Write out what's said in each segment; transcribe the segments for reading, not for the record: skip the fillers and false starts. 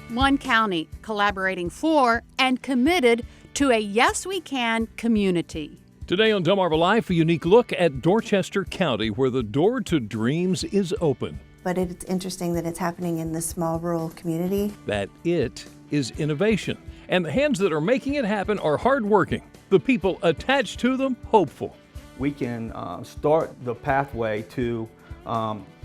One county collaborating for and committed to a Yes We Can community. Today on Delmarva Life, a unique look at Dorchester County, where the door to dreams is open. But it's interesting that it's happening in this small rural community. That it is innovation. And the hands that are making it happen are hardworking. The people attached to them, hopeful. We can start the pathway to,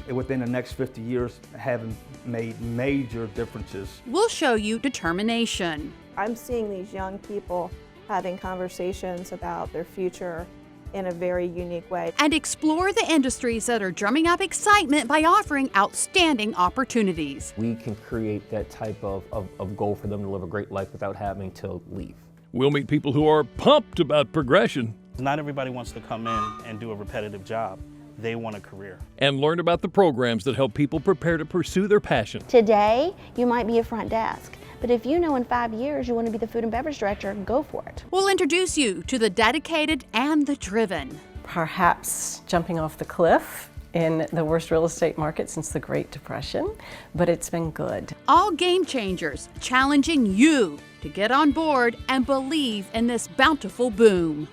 within the next 50 years, having made major differences. We'll show you determination. I'm seeing these young people having conversations about their future in a very unique way. And explore the industries that are drumming up excitement by offering outstanding opportunities. We can create that type of goal for them to live a great life without having to leave. We'll meet people who are pumped about progression. Not everybody wants to come in and do a repetitive job. They want a career. And learn about the programs that help people prepare to pursue their passion. Today, you might be a front desk. But if you know in 5 years you want to be the food and beverage director, go for it. We'll introduce you to the dedicated and the driven. Perhaps jumping off the cliff in the worst real estate market since the Great Depression, but it's been good. All game changers, challenging you to get on board and believe in this bountiful boom.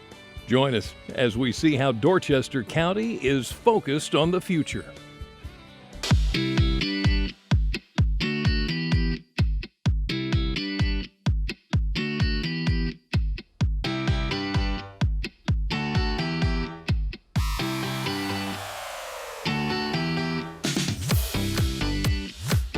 Join us as we see how Dorchester County is focused on the future.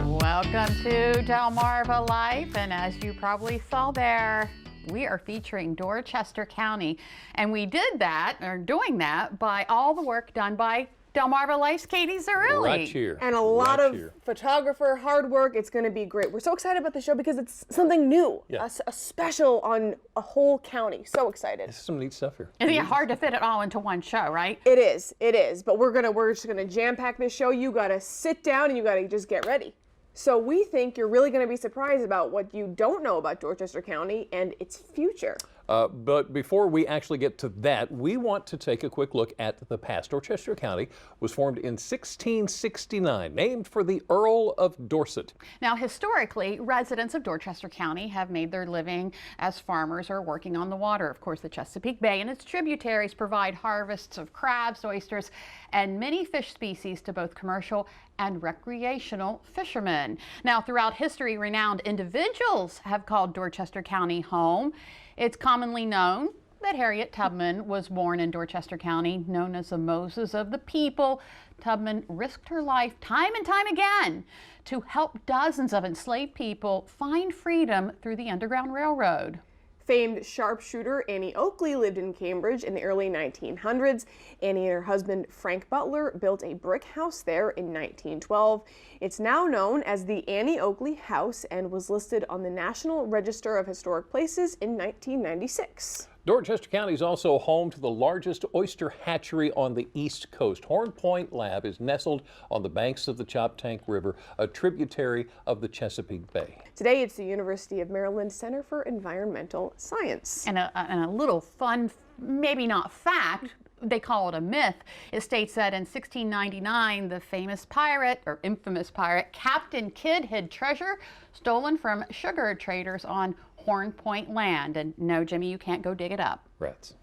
Welcome to Delmarva Life, and as you probably saw there, we are featuring Dorchester County, and we did that, or doing that, by all the work done by Delmarva Life's Katie Zerilli. Right here. And a lot of photographer, hard work. It's going to be great. We're so excited about the show because it's something new, a special on a whole county. So excited. There's some neat stuff here. It's hard to fit it all into one show, right? It is. But we're just gonna jam pack this show. You gotta sit down and you gotta just get ready. So we think you're really going to be surprised about what you don't know about Dorchester County and its future. But before we actually get to that, we want to take a quick look at the past. Dorchester County was formed in 1669, named for the Earl of Dorset. Now, historically, residents of Dorchester County have made their living as farmers or working on the water. Of course, the Chesapeake Bay and its tributaries provide harvests of crabs, oysters, and many fish species to both commercial and recreational fishermen. Now, throughout history, renowned individuals have called Dorchester County home. It's commonly known that Harriet Tubman was born in Dorchester County, known as the Moses of the people. Tubman risked her life time and time again to help dozens of enslaved people find freedom through the Underground Railroad. Famed sharpshooter Annie Oakley lived in Cambridge in the early 1900s. Annie and her husband Frank Butler built a brick house there in 1912. It's now known as the Annie Oakley House and was listed on the National Register of Historic Places in 1996. Dorchester County is also home to the largest oyster hatchery on the East Coast. Horn Point Lab is nestled on the banks of the Choptank River, a tributary of the Chesapeake Bay. Today, it's the University of Maryland Center for Environmental Science. And a little fun, maybe not fact, they call it a myth. It states that in 1699, the famous pirate, or infamous pirate, Captain Kidd hid treasure stolen from sugar traders on Horn Point land. And no, Jimmy, you can't go dig it up. Rats.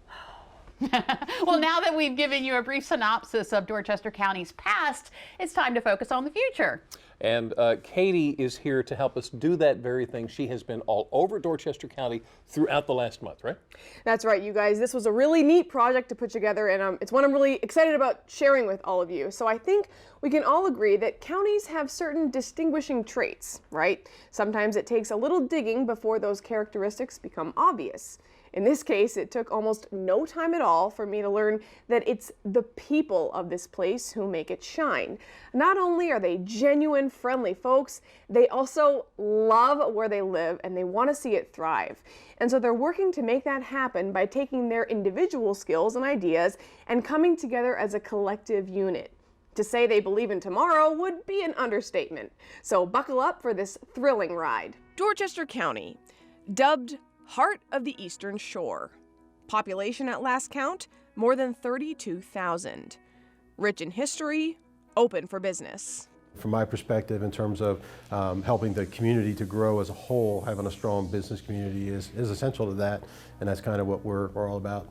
Well, now that we've given you a brief synopsis of Dorchester County's past, it's time to focus on the future. And Katie is here to help us do that very thing. She has been all over Dorchester County throughout the last month, right? That's right, you guys. This was a really neat project to put together, and it's one I'm really excited about sharing with all of you. So I think we can all agree that counties have certain distinguishing traits, right? Sometimes it takes a little digging before those characteristics become obvious. In this case, it took almost no time at all for me to learn that it's the people of this place who make it shine. Not only are they genuine, friendly folks, they also love where they live and they want to see it thrive. And so they're working to make that happen by taking their individual skills and ideas and coming together as a collective unit. To say they believe in tomorrow would be an understatement. So buckle up for this thrilling ride. Dorchester County, dubbed Heart of the Eastern Shore. Population at last count, more than 32,000. Rich in history, open for business. From my perspective, in terms of helping the community to grow as a whole, having a strong business community is essential to that, and that's kind of what we're all about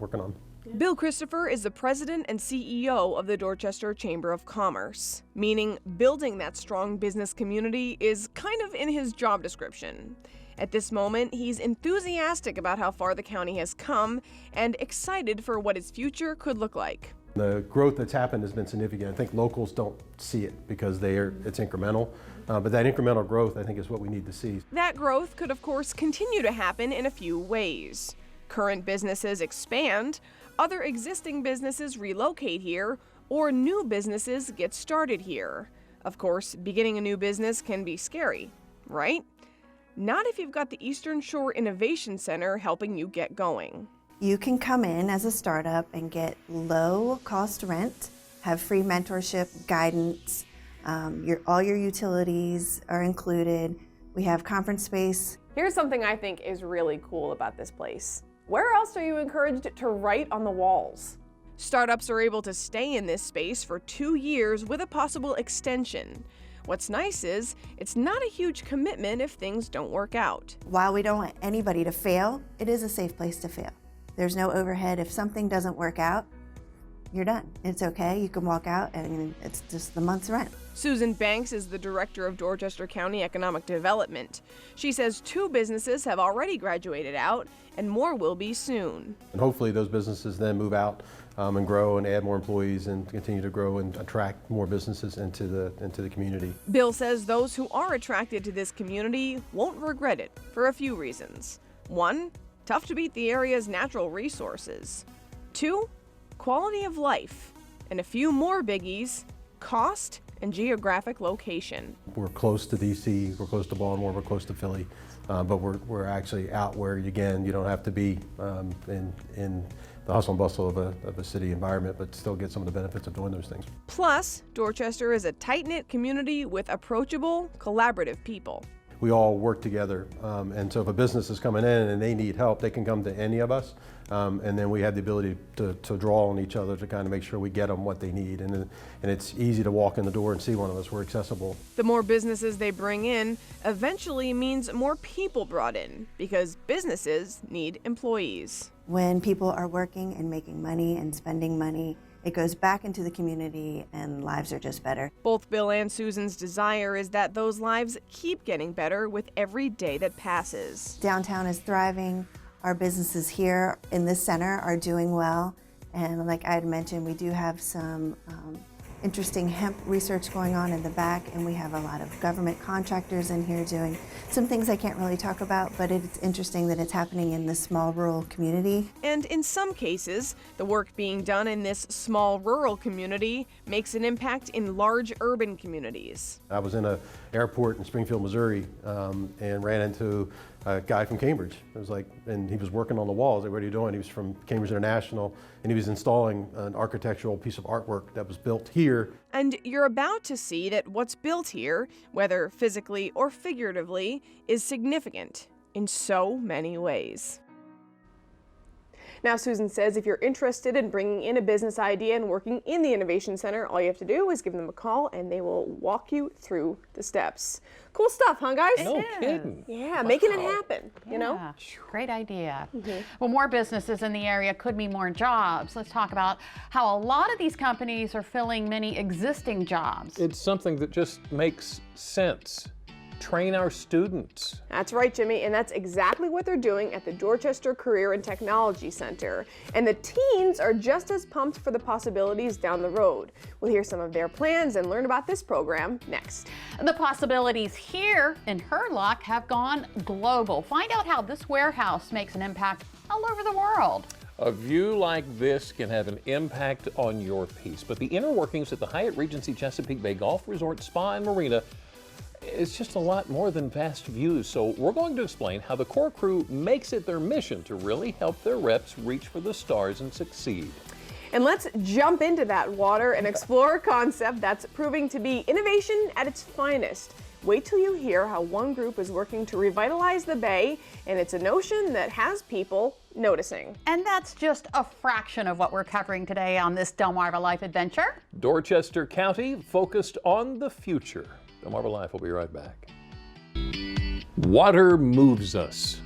working on. Bill Christopher is the president and CEO of the Dorchester Chamber of Commerce, meaning building that strong business community is kind of in his job description. At this moment, he's enthusiastic about how far the county has come and excited for what its future could look like. The growth that's happened has been significant. I think locals don't see it because it's incremental, but that incremental growth I think is what we need to see. That growth could of course continue to happen in a few ways. Current businesses expand, other existing businesses relocate here, or new businesses get started here. Of course, beginning a new business can be scary, right? Not if you've got the Eastern Shore Innovation Center helping you get going. You can come in as a startup and get low cost rent, have free mentorship, guidance, all your utilities are included. We have conference space. Here's something I think is really cool about this place. Where else are you encouraged to write on the walls? Startups are able to stay in this space for 2 years with a possible extension. What's nice is it's not a huge commitment if things don't work out. While we don't want anybody to fail, it is a safe place to fail. There's no overhead. If something doesn't work out, you're done. It's okay. You can walk out and it's just the month's rent. Susan Banks is the director of Dorchester County Economic Development. She says 2 businesses have already graduated out and more will be soon. And hopefully those businesses then move out and grow and add more employees and continue to grow and attract more businesses into the community. Bill says those who are attracted to this community won't regret it for a few reasons. 1, tough to beat the area's natural resources. 2, quality of life. And a few more biggies, cost and geographic location. We're close to DC, we're close to Baltimore, we're close to Philly, but we're actually out where, again, you don't have to be in the hustle and bustle of a city environment, but still get some of the benefits of doing those things. Plus, Dorchester is a tight-knit community with approachable, collaborative people. We all work together, and so if a business is coming in and they need help, they can come to any of us, and then we have the ability to draw on each other to kind of make sure we get them what they need, and it's easy to walk in the door and see one of us. We're accessible. The more businesses they bring in eventually means more people brought in, because businesses need employees. When people are working and making money and spending money, it goes back into the community and lives are just better. Both Bill and Susan's desire is that those lives keep getting better with every day that passes. Downtown is thriving. Our businesses here in this center are doing well. And like I had mentioned, we do have some interesting hemp research going on in the back, and we have a lot of government contractors in here doing some things I can't really talk about, but it's interesting that it's happening in this small rural community. And in some cases, the work being done in this small rural community makes an impact in large urban communities. I was in an airport in Springfield, Missouri, and ran into a guy from Cambridge. It was like, and he was working on the walls. Like, what are you doing? He was from Cambridge International, and he was installing an architectural piece of artwork that was built here. And you're about to see that what's built here, whether physically or figuratively, is significant in so many ways. Now, Susan says if you're interested in bringing in a business idea and working in the Innovation Center, all you have to do is give them a call and they will walk you through the steps. Cool stuff, huh, guys? No kidding. Yeah, making it happen, you know? Great idea. Well, more businesses in the area could mean more jobs. Let's talk about how a lot of these companies are filling many existing jobs. It's something that just makes sense. Train our students. That's right, Jimmy, and that's exactly what they're doing at the Dorchester Career and Technology Center. And the teens are just as pumped for the possibilities down the road. We'll hear some of their plans and learn about this program next. The possibilities here in Hurlock have gone global. Find out how this warehouse makes an impact all over the world. A view like this can have an impact on your piece, but the inner workings at the Hyatt Regency Chesapeake Bay Golf Resort Spa and Marina, it's just a lot more than vast views. So we're going to explain how the core crew makes it their mission to really help their reps reach for the stars and succeed. And let's jump into that water and explore a concept that's proving to be innovation at its finest. Wait till you hear how one group is working to revitalize the bay, and it's a notion that has people noticing. And that's just a fraction of what we're covering today on this Delmarva Life adventure. Dorchester County focused on the future. Delmarva Life will be right back. Water moves us.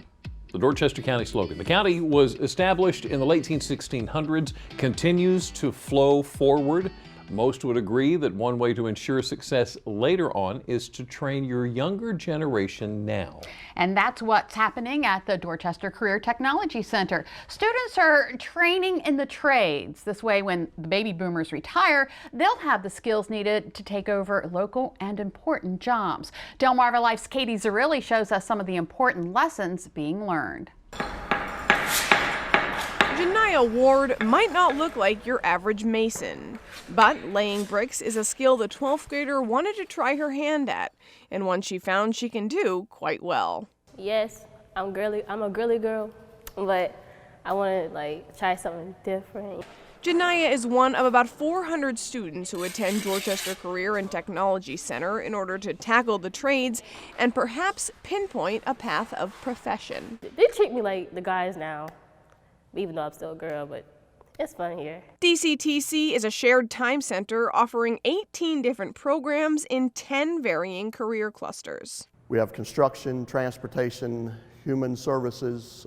The Dorchester County slogan. The county was established in the late 1600s, continues to flow forward. Most would agree that one way to ensure success later on is to train your younger generation now. And that's what's happening at the Dorchester Career Technology Center. Students are training in the trades. This way, when the baby boomers retire, they'll have the skills needed to take over local and important jobs. Delmarva Life's Katie Zarilli shows us some of the important lessons being learned. Janiyah Ward might not look like your average mason, but laying bricks is a skill the 12th grader wanted to try her hand at, and one she found she can do quite well. Yes, I'm a girly girl, but I want to try something different. Janiyah is one of about 400 students who attend Dorchester Career and Technology Center in order to tackle the trades and perhaps pinpoint a path of profession. They treat me like the guys now, even though I'm still a girl, but it's fun here. DCTC is a shared time center offering 18 different programs in 10 varying career clusters. We have construction, transportation, human services,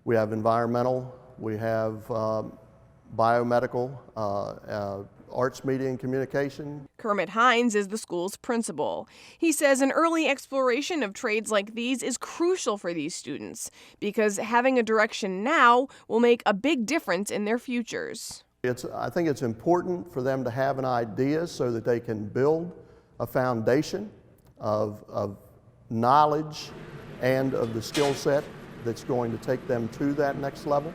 we have environmental, we have biomedical, arts, media, and communication. Kermit Hines is the school's principal. He says an early exploration of trades like these is crucial for these students because having a direction now will make a big difference in their futures. I think it's important for them to have an idea so that they can build a foundation of knowledge and of the skill set that's going to take them to that next level.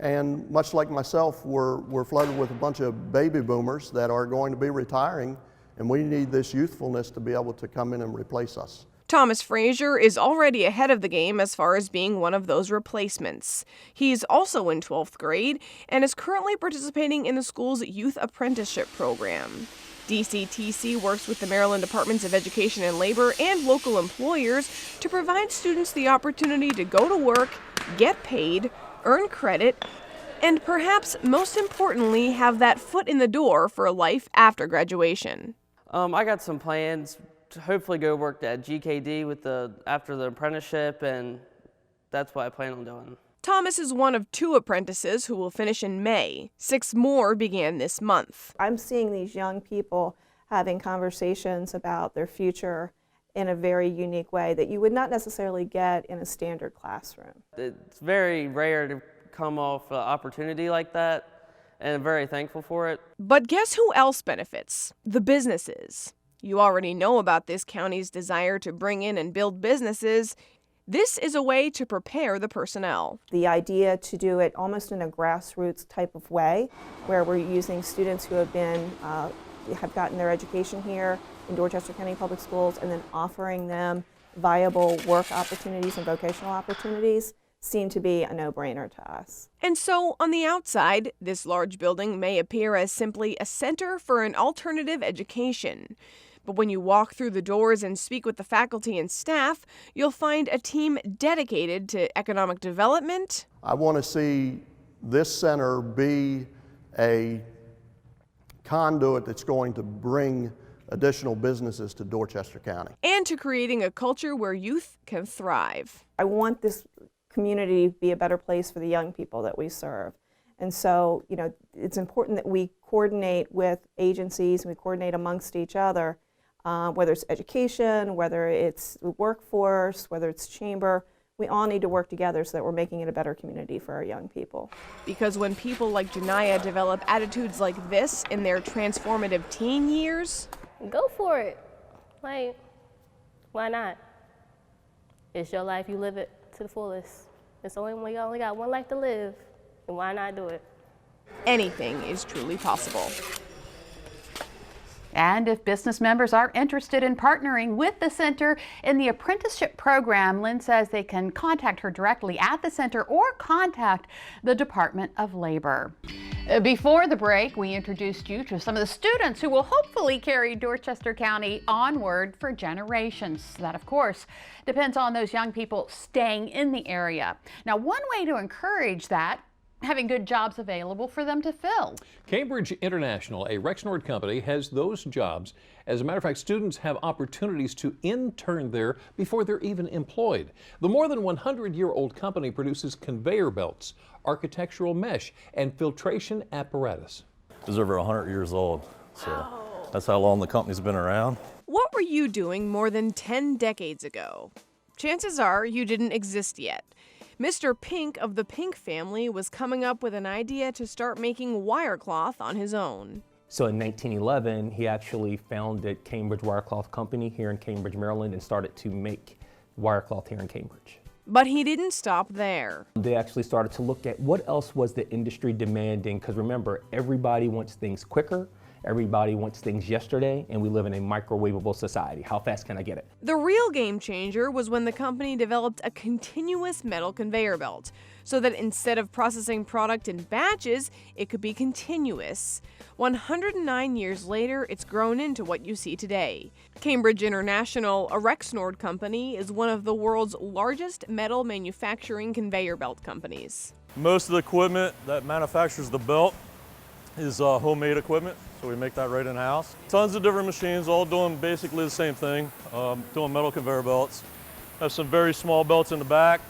And much like myself, we're flooded with a bunch of baby boomers that are going to be retiring, and we need this youthfulness to be able to come in and replace us. Thomas Frazier is already ahead of the game as far as being one of those replacements. He's also in 12th grade and is currently participating in the school's youth apprenticeship program. DCTC works with the Maryland Departments of Education and Labor and local employers to provide students the opportunity to go to work, get paid, earn credit, and perhaps most importantly, have that foot in the door for a life after graduation. I got some plans to hopefully go work at GKD after the apprenticeship, and that's what I plan on doing. Thomas is one of 2 apprentices who will finish in May. 6 more began this month. I'm seeing these young people having conversations about their future in a very unique way that you would not necessarily get in a standard classroom. It's very rare to come off an opportunity like that, and I'm very thankful for it. But guess who else benefits? The businesses. You already know about this county's desire to bring in and build businesses. This is a way to prepare the personnel. The idea to do it almost in a grassroots type of way, where we're using students who have gotten their education here in Dorchester County Public Schools and then offering them viable work opportunities and vocational opportunities seem to be a no-brainer to us. And so, on the outside, this large building may appear as simply a center for an alternative education. But when you walk through the doors and speak with the faculty and staff, you'll find a team dedicated to economic development. I want to see this center be a conduit that's going to bring additional businesses to Dorchester County. And to creating a culture where youth can thrive. I want this community to be a better place for the young people that we serve. And so, it's important that we coordinate with agencies and we coordinate amongst each other, whether it's education, whether it's workforce, whether it's chamber. We all need to work together so that we're making it a better community for our young people. Because when people like Janiyah develop attitudes like this in their transformative teen years, go for it. Why not? It's your life, you live it to the fullest. It's only when you only got one life to live, and why not do it? Anything is truly possible. And if business members are interested in partnering with the center in the apprenticeship program, Lynn says they can contact her directly at the center or contact the Department of Labor. Before the break, we introduced you to some of the students who will hopefully carry Dorchester County onward for generations. That, of course, depends on those young people staying in the area. Now, one way to encourage that, having good jobs available for them to fill. Cambridge International, a Rexnord company, has those jobs. As a matter of fact, students have opportunities to intern there before they're even employed. The more than 100-year-old company produces conveyor belts, architectural mesh, and filtration apparatus. It's over 100 years old, so that's how long the company's been around. What were you doing more than 10 decades ago? Chances are you didn't exist yet. Mr. Pink of the Pink family was coming up with an idea to start making wire cloth on his own. So in 1911, he actually founded Cambridge Wire Cloth Company here in Cambridge, Maryland, and started to make wire cloth here in Cambridge. But he didn't stop there. They actually started to look at what else was the industry demanding, because remember, everybody wants things quicker, everybody wants things yesterday, and we live in a microwavable society. How fast can I get it? The real game changer was when the company developed a continuous metal conveyor belt, so that instead of processing product in batches, it could be continuous. 109 years later, it's grown into what you see today. Cambridge International, a Rexnord company, is one of the world's largest metal manufacturing conveyor belt companies. Most of the equipment that manufactures the belt is homemade equipment, so we make that right in-house. Tons of different machines, all doing basically the same thing, doing metal conveyor belts. Have some very small belts in the back,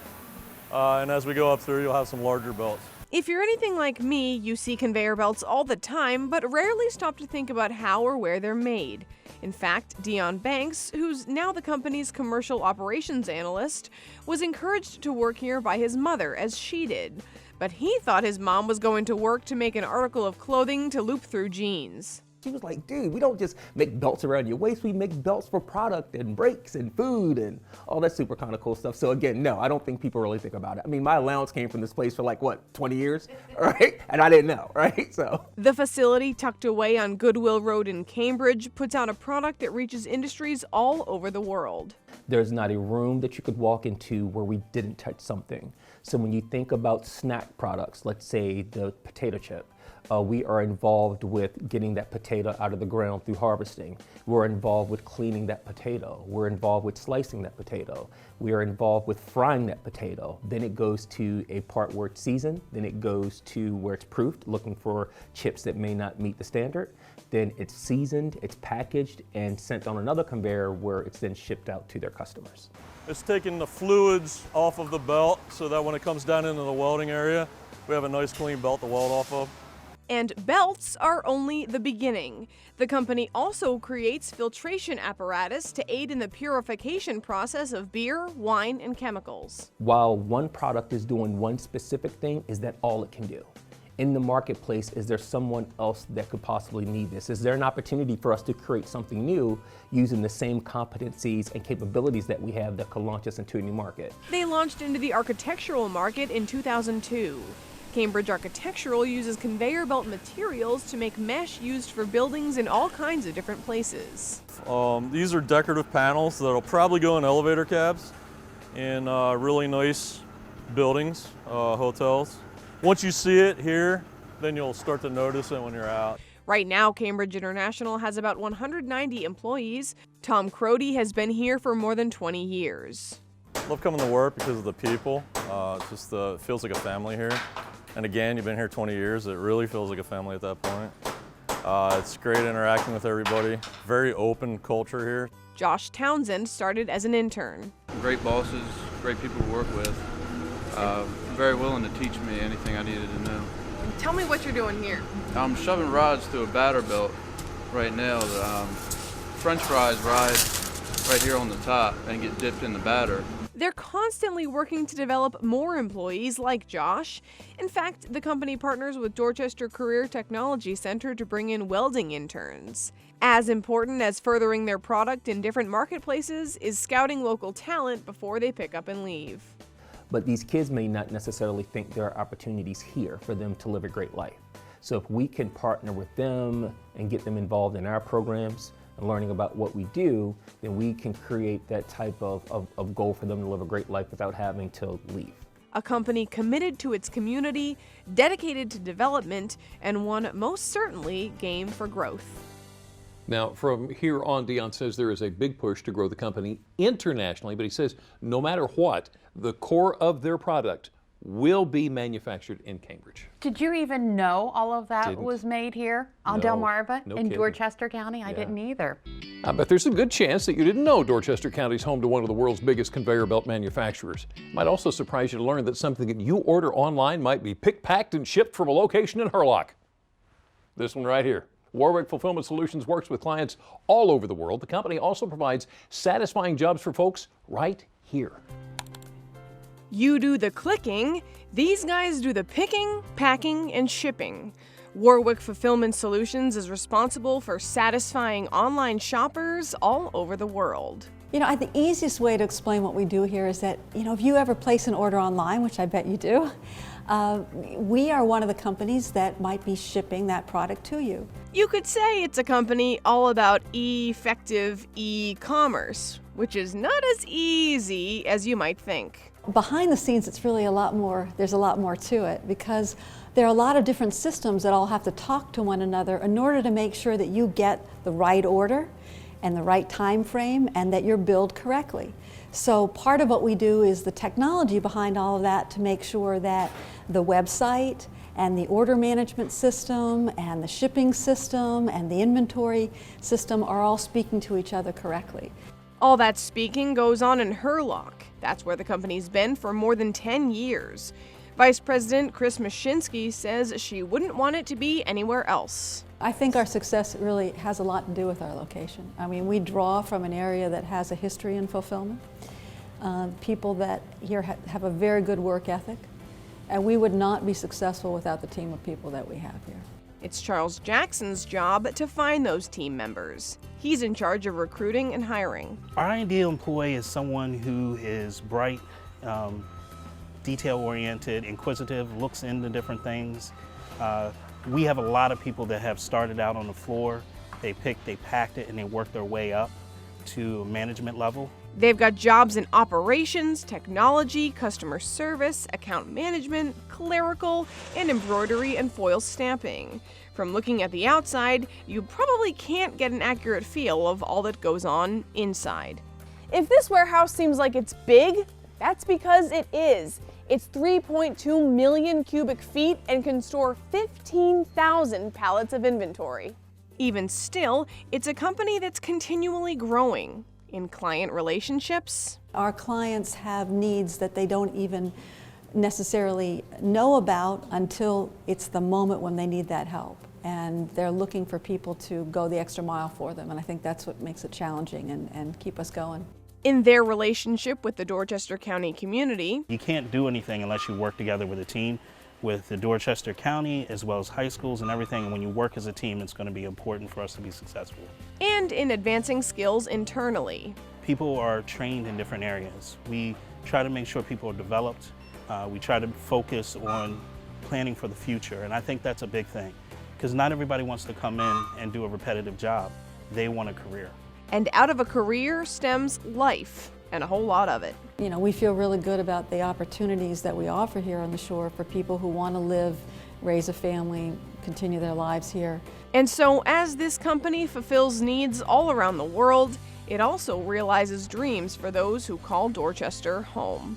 and as we go up through, you'll have some larger belts. If you're anything like me, you see conveyor belts all the time, but rarely stop to think about how or where they're made. In fact, Dion Banks, who's now the company's commercial operations analyst, was encouraged to work here by his mother, as she did. But he thought his mom was going to work to make an article of clothing to loop through jeans. She was like, dude, we don't just make belts around your waist, we make belts for product and brakes and food and all that super kind of cool stuff. So again, no, I don't think people really think about it. I mean, my allowance came from this place for like, what, 20 years, right? And I didn't know, right? So the facility tucked away on Goodwill Road in Cambridge puts out a product that reaches industries all over the world. There's not a room that you could walk into where we didn't touch something. So when you think about snack products, let's say the potato chip, we are involved with getting that potato out of the ground through harvesting. We're involved with cleaning that potato. We're involved with slicing that potato. We are involved with frying that potato. Then it goes to a part where it's seasoned. Then it goes to where it's proofed, looking for chips that may not meet the standard. Then it's seasoned, it's packaged, and sent on another conveyor where it's then shipped out to their customers. It's taking the fluids off of the belt so that when it comes down into the welding area, we have a nice clean belt to weld off of. And belts are only the beginning. The company also creates filtration apparatus to aid in the purification process of beer, wine, and chemicals. While one product is doing one specific thing, is that all it can do? In the marketplace, is there someone else that could possibly need this? Is there an opportunity for us to create something new using the same competencies and capabilities that we have that could launch us into a new market? They launched into the architectural market in 2002. Cambridge Architectural uses conveyor belt materials to make mesh used for buildings in all kinds of different places. These are decorative panels that'll probably go in elevator cabs in really nice buildings, hotels. Once you see it here, then you'll start to notice it when you're out. Right now, Cambridge International has about 190 employees. Tom Crody has been here for more than 20 years. Love coming to work because of the people. It feels like a family here. And again, you've been here 20 years. It really feels like a family at that point. It's great interacting with everybody. Very open culture here. Josh Townsend started as an intern. Great bosses, great people to work with. Very willing to teach me anything I needed to know. Tell me what you're doing here. I'm shoving rods through a batter belt right now. The French fries ride right here on the top and get dipped in the batter. They're constantly working to develop more employees like Josh. In fact, the company partners with Dorchester Career Technology Center to bring in welding interns. As important as furthering their product in different marketplaces is scouting local talent before they pick up and leave. But these kids may not necessarily think there are opportunities here for them to live a great life. So if we can partner with them and get them involved in our programs and learning about what we do, then we can create that type of goal for them to live a great life without having to leave. A company committed to its community, dedicated to development, and one most certainly game for growth. Now, from here on, Dion says there is a big push to grow the company internationally, but he says no matter what, the core of their product will be manufactured in Cambridge. Did you even know all of that Didn't. was made here on No, Delmarva no in kidding. Dorchester County? I didn't either. I bet there's a good chance that you didn't know Dorchester County is home to one of the world's biggest conveyor belt manufacturers. It might also surprise you to learn that something that you order online might be picked, packed, and shipped from a location in Hurlock. This one right here. Warwick Fulfillment Solutions works with clients all over the world. The company also provides satisfying jobs for folks right here. You do the clicking, these guys do the picking, packing, and shipping. Warwick Fulfillment Solutions is responsible for satisfying online shoppers all over the world. You know, the easiest way to explain what we do here is that, if you ever place an order online, which I bet you do, we are one of the companies that might be shipping that product to you. You could say it's a company all about effective e-commerce, which is not as easy as you might think. Behind the scenes, it's really there's a lot more to it, because there are a lot of different systems that all have to talk to one another in order to make sure that you get the right order and the right time frame and that you're billed correctly. So part of what we do is the technology behind all of that to make sure that the website and the order management system and the shipping system and the inventory system are all speaking to each other correctly. All that speaking goes on in Hurlock. That's where the company's been for more than 10 years. Vice President Chris Mashinsky says she wouldn't want it to be anywhere else. I think our success really has a lot to do with our location. I mean, we draw from an area that has a history in fulfillment. People that here have a very good work ethic, and we would not be successful without the team of people that we have here. It's Charles Jackson's job to find those team members. He's in charge of recruiting and hiring. Our ideal employee is someone who is bright, detail-oriented, inquisitive, looks into different things. We have a lot of people that have started out on the floor. They picked, they packed it, and they worked their way up to management level. They've got jobs in operations, technology, customer service, account management, clerical, and embroidery and foil stamping. From looking at the outside, you probably can't get an accurate feel of all that goes on inside. If this warehouse seems like it's big, that's because it is. It's 3.2 million cubic feet and can store 15,000 pallets of inventory. Even still, it's a company that's continually growing. In client relationships, our clients have needs that they don't even necessarily know about until it's the moment when they need that help. And they're looking for people to go the extra mile for them. And I think that's what makes it challenging and keep us going. In their relationship with the Dorchester County community, you can't do anything unless you work together with a team, with the Dorchester County as well as high schools and everything. And when you work as a team, it's going to be important for us to be successful. And in advancing skills internally. People are trained in different areas. We try to make sure people are developed. We try to focus on planning for the future. And I think that's a big thing, because not everybody wants to come in and do a repetitive job. They want a career. And out of a career stems life, and a whole lot of it. You know, we feel really good about the opportunities that we offer here on the shore for people who want to live, raise a family, continue their lives here. And so as this company fulfills needs all around the world, it also realizes dreams for those who call Dorchester home.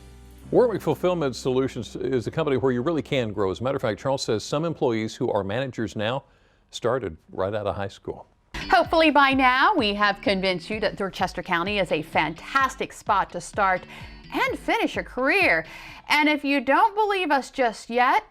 Warwick Fulfillment Solutions is a company where you really can grow. As a matter of fact, Charles says some employees who are managers now started right out of high school. Hopefully by now we have convinced you that Dorchester County is a fantastic spot to start and finish a career. And if you don't believe us just yet,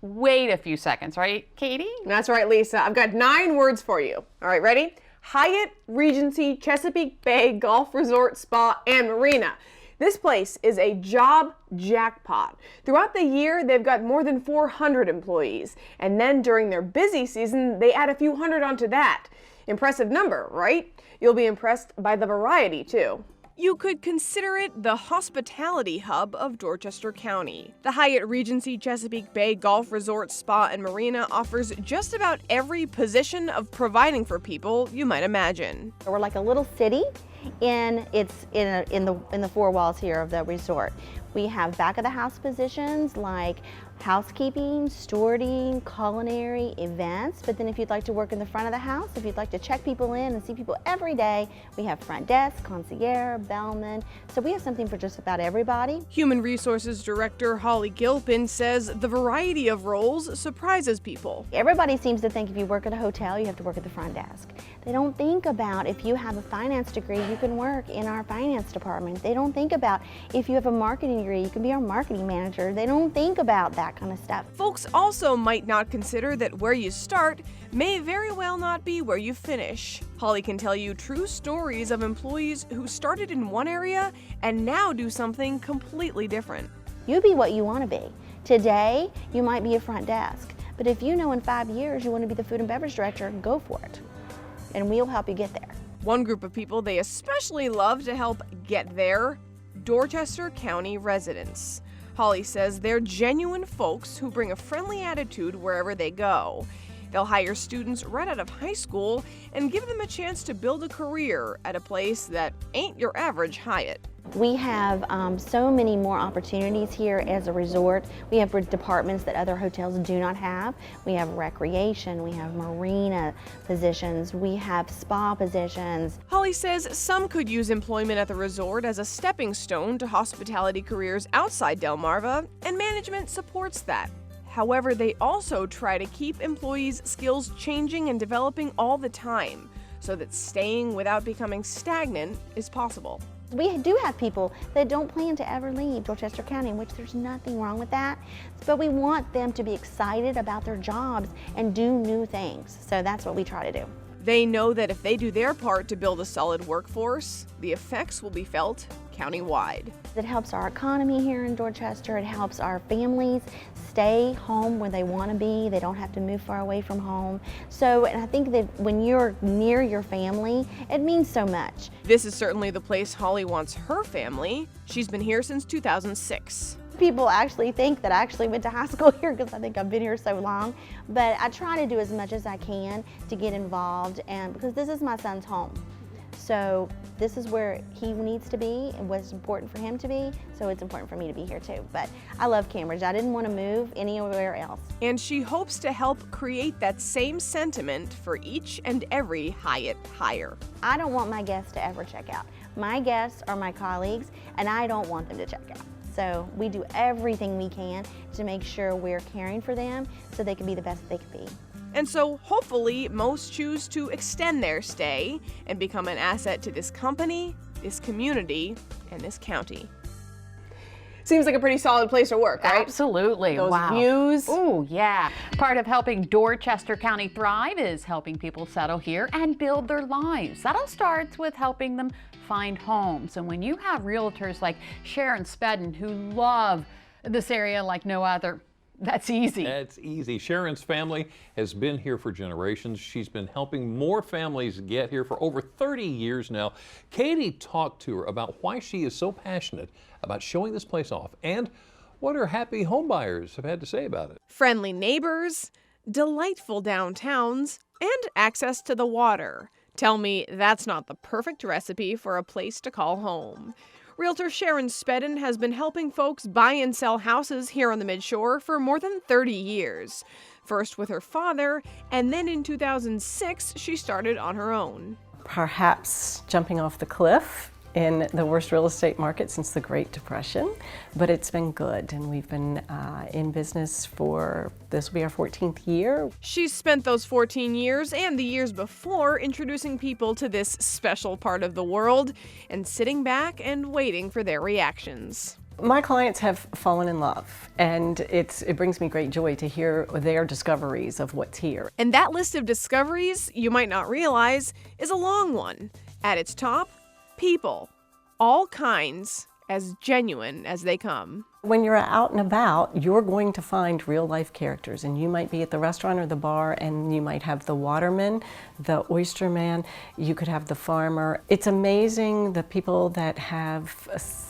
wait a few seconds, right, Katie? That's right, Lisa. I've got 9 words for you. All right, ready? Hyatt Regency Chesapeake Bay Golf Resort Spa and Marina. This place is a job jackpot. Throughout the year, they've got more than 400 employees. And then during their busy season, they add a few hundred onto that. Impressive number, right? You'll be impressed by the variety, too. You could consider it the hospitality hub of Dorchester County. The Hyatt Regency Chesapeake Bay Golf Resort, Spa, and Marina offers just about every position of providing for people you might imagine. We're like a little city, and it's in the four walls here of the resort. We have back of the house positions like housekeeping, stewarding, culinary, events. But then if you'd like to work in the front of the house, if you'd like to check people in and see people every day, we have front desk, concierge, bellman. So we have something for just about everybody. Human Resources Director Holly Gilpin says the variety of roles surprises people. Everybody seems to think if you work at a hotel, you have to work at the front desk. They don't think about if you have a finance degree, you can work in our finance department. They don't think about if you have a marketing degree, you can be our marketing manager. They don't think about that kind of stuff. Folks also might not consider that where you start may very well not be where you finish. Holly can tell you true stories of employees who started in one area and now do something completely different. You be what you want to be. Today, you might be a front desk, but if you know in 5 years you want to be the food and beverage director, go for it. And we'll help you get there. One group of people they especially love to help get there, Dorchester County residents. Holly says they're genuine folks who bring a friendly attitude wherever they go. They'll hire students right out of high school and give them a chance to build a career at a place that ain't your average Hyatt. We have so many more opportunities here as a resort. We have departments that other hotels do not have. We have recreation, we have marina positions, we have spa positions. Holly says some could use employment at the resort as a stepping stone to hospitality careers outside Delmarva, and management supports that. However, they also try to keep employees' skills changing and developing all the time, so that staying without becoming stagnant is possible. We do have people that don't plan to ever leave Dorchester County, which there's nothing wrong with that, but we want them to be excited about their jobs and do new things. So that's what we try to do. They know that if they do their part to build a solid workforce, the effects will be felt countywide. It helps our economy here in Dorchester. It helps our families stay home where they want to be. They don't have to move far away from home. So, and I think that when you're near your family, it means so much. This is certainly the place Holly wants her family. She's been here since 2006. People actually think that I actually went to high school here because I think I've been here so long, but I try to do as much as I can to get involved, and because this is my son's home. So this is where he needs to be and what's important for him to be, so it's important for me to be here too. But I love Cambridge. I didn't want to move anywhere else. And she hopes to help create that same sentiment for each and every Hyatt hire. I don't want my guests to ever check out. My guests are my colleagues, and I don't want them to check out. So we do everything we can to make sure we're caring for them so they can be the best they can be. And so hopefully most choose to extend their stay and become an asset to this company, this community, and this county. Seems like a pretty solid place to work, right? Absolutely. Those wow. views. Oh, yeah. Part of helping Dorchester County thrive is helping people settle here and build their lives. That all starts with helping them find homes. And when you have realtors like Sharon Spedden who love this area like no other, that's easy. That's easy. Sharon's family has been here for generations. She's been helping more families get here for over 30 years now. Katie talked to her about why she is so passionate about showing this place off and what her happy homebuyers have had to say about it. Friendly neighbors, delightful downtowns, and access to the water. Tell me that's not the perfect recipe for a place to call home. Realtor Sharon Spedden has been helping folks buy and sell houses here on the Midshore for more than 30 years. First with her father, and then in 2006, she started on her own. Perhaps jumping off the cliff in the worst real estate market since the Great Depression, but it's been good, and we've been in business for, this will be our 14th year. She's spent those 14 years and the years before introducing people to this special part of the world and sitting back and waiting for their reactions. My clients have fallen in love, and it brings me great joy to hear their discoveries of what's here. And that list of discoveries, you might not realize, is a long one. At its top, people, all kinds as genuine as they come. When you're out and about, you're going to find real life characters, and you might be at the restaurant or the bar and you might have the waterman, the oyster man, you could have the farmer. It's amazing the people that have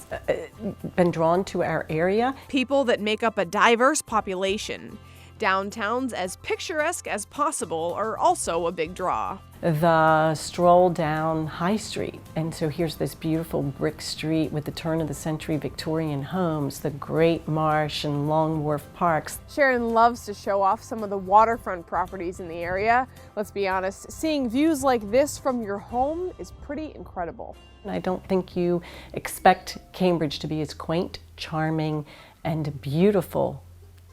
been drawn to our area. People that make up a diverse population. Downtowns as picturesque as possible are also a big draw. The stroll down High Street, and so here's this beautiful brick street with the turn-of-the-century Victorian homes, the Great Marsh and Long Wharf parks. Sharon loves to show off some of the waterfront properties in the area. Let's be honest, seeing views like this from your home is pretty incredible. I don't think you expect Cambridge to be as quaint, charming, and beautiful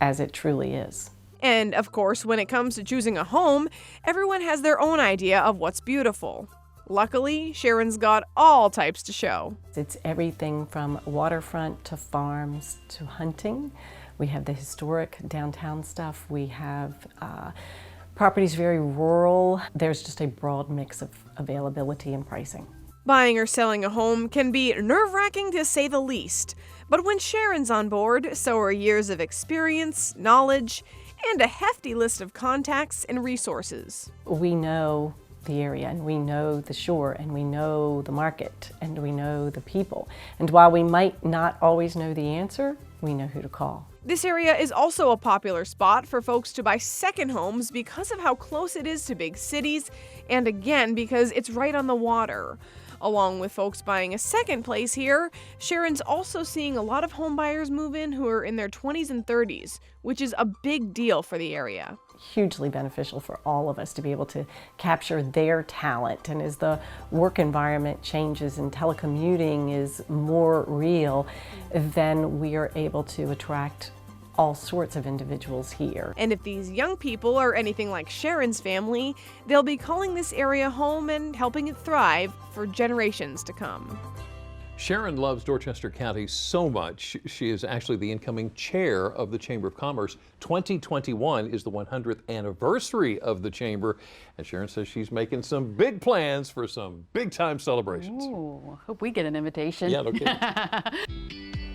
as it truly is. And of course, when it comes to choosing a home, everyone has their own idea of what's beautiful. Luckily, Sharon's got all types to show. It's everything from waterfront to farms to hunting. We have the historic downtown stuff. We have properties very rural. There's just a broad mix of availability and pricing. Buying or selling a home can be nerve-wracking to say the least, but when Sharon's on board, so are years of experience, knowledge, and a hefty list of contacts and resources. We know the area, and we know the shore, and we know the market, and we know the people. And while we might not always know the answer, we know who to call. This area is also a popular spot for folks to buy second homes because of how close it is to big cities, and again, because it's right on the water. Along with folks buying a second place here, Sharon's also seeing a lot of home buyers move in who are in their 20s and 30s, which is a big deal for the area. Hugely beneficial for all of us to be able to capture their talent. And as the work environment changes and telecommuting is more real, then we are able to attract all sorts of individuals here. And if these young people are anything like Sharon's family, they'll be calling this area home and helping it thrive for generations to come. Sharon loves Dorchester County so much, she is actually the incoming chair of the Chamber of Commerce. 2021 is the 100th anniversary of the Chamber, and Sharon says she's making some big plans for some big-time celebrations. Ooh, hope we get an invitation. Yeah, no kidding.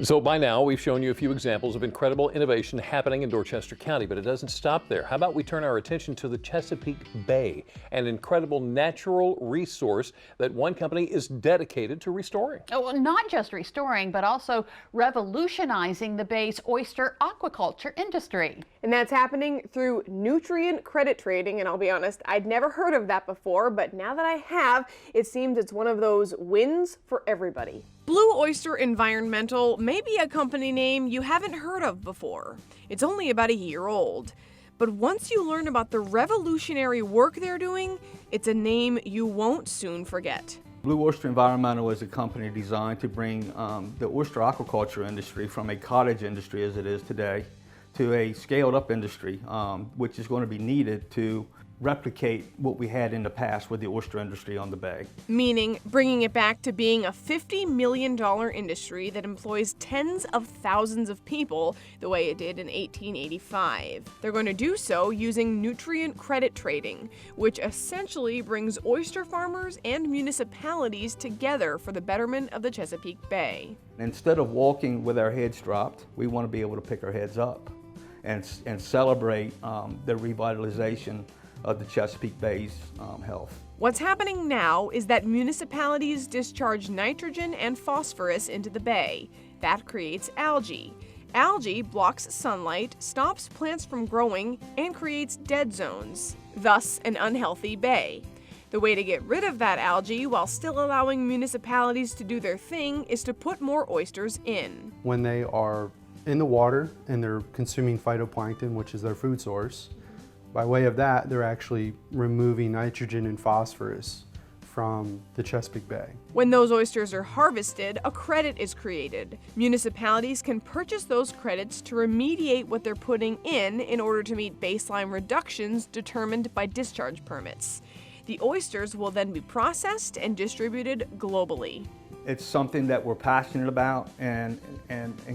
So by now, we've shown you a few examples of incredible innovation happening in Dorchester County, but it doesn't stop there. How about we turn our attention to the Chesapeake Bay, an incredible natural resource that one company is dedicated to restoring. Oh, well, not just restoring, but also revolutionizing the bay's oyster aquaculture industry. And that's happening through nutrient credit trading, and I'll be honest, I'd never heard of that before, but now that I have, it seems it's one of those wins for everybody. Blue Oyster Environmental may be a company name you haven't heard of before. It's only about a year old. But once you learn about the revolutionary work they're doing, it's a name you won't soon forget. Blue Oyster Environmental is a company designed to bring the oyster aquaculture industry from a cottage industry as it is today to a scaled up industry, which is going to be needed to replicate what we had in the past with the oyster industry on the bay. Meaning bringing it back to being a $50 million industry that employs tens of thousands of people the way it did in 1885. They're going to do so using nutrient credit trading, which essentially brings oyster farmers and municipalities together for the betterment of the Chesapeake Bay. Instead of walking with our heads dropped, we want to be able to pick our heads up and celebrate the revitalization of the Chesapeake Bay's health. What's happening now is that municipalities discharge nitrogen and phosphorus into the bay. That creates algae. Algae blocks sunlight, stops plants from growing, and creates dead zones, thus an unhealthy bay. The way to get rid of that algae while still allowing municipalities to do their thing is to put more oysters in. When they are in the water and they're consuming phytoplankton, which is their food source, by way of that, they're actually removing nitrogen and phosphorus from the Chesapeake Bay. When those oysters are harvested, a credit is created. Municipalities can purchase those credits to remediate what they're putting in order to meet baseline reductions determined by discharge permits. The oysters will then be processed and distributed globally. It's something that we're passionate about, and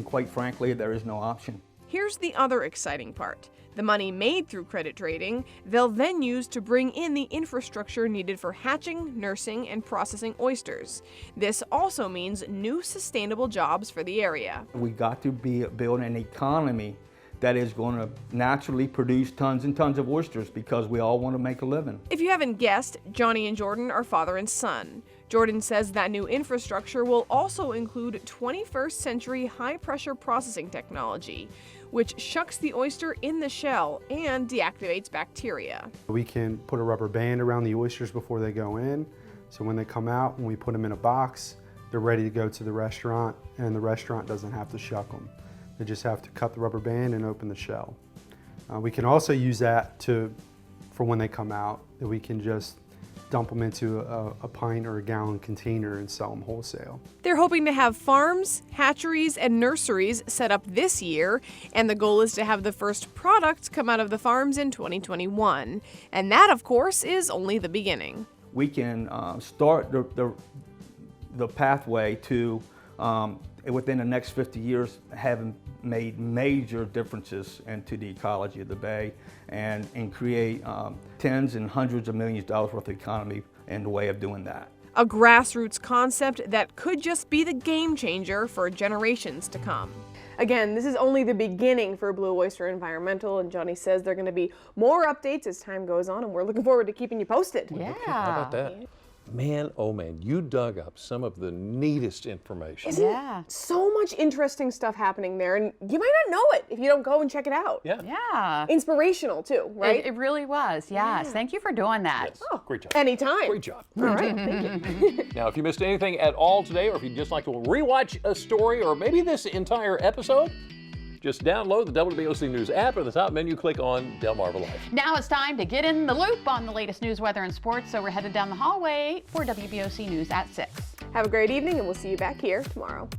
quite frankly, there is no option. Here's the other exciting part. The money made through credit trading, they'll then use to bring in the infrastructure needed for hatching, nursing, and processing oysters. This also means new sustainable jobs for the area. We got to build an economy that is going to naturally produce tons and tons of oysters because we all want to make a living. If you haven't guessed, Johnny and Jordan are father and son. Jordan says that new infrastructure will also include 21st century high-pressure processing technology, which shucks the oyster in the shell and deactivates bacteria. We can put a rubber band around the oysters before they go in, so when they come out, when we put them in a box, they're ready to go to the restaurant, and the restaurant doesn't have to shuck them. They just have to cut the rubber band and open the shell. We can also use that for when they come out, that we can just dump them into a pint or a gallon container and sell them wholesale. They're hoping to have farms, hatcheries, and nurseries set up this year, and the goal is to have the first product come out of the farms in 2021. And that, of course, is only the beginning. We can start the pathway to, within the next 50 years, having made major differences into the ecology of the bay and create tens and hundreds of millions of dollars worth of economy in the way of doing that. A grassroots concept that could just be the game changer for generations to come. Again, this is only the beginning for Blue Oyster Environmental, and Johnny says there are going to be more updates as time goes on, and we're looking forward to keeping you posted. Yeah. How about that? Man, oh man, you dug up some of the neatest information. Isn't so much interesting stuff happening there, and you might not know it if you don't go and check it out. Yeah. Yeah. Inspirational too, right? It really was, yes. Yeah. Thank you for doing that. Yes. Oh, great job. Anytime. Great job. All right, thank you. Now, if you missed anything at all today, or if you'd just like to rewatch a story, or maybe this entire episode, just download the WBOC News app, or the top menu, click on Delmarva Live. Now it's time to get in the loop on the latest news, weather, and sports, so we're headed down the hallway for WBOC News at 6. Have a great evening, and we'll see you back here tomorrow.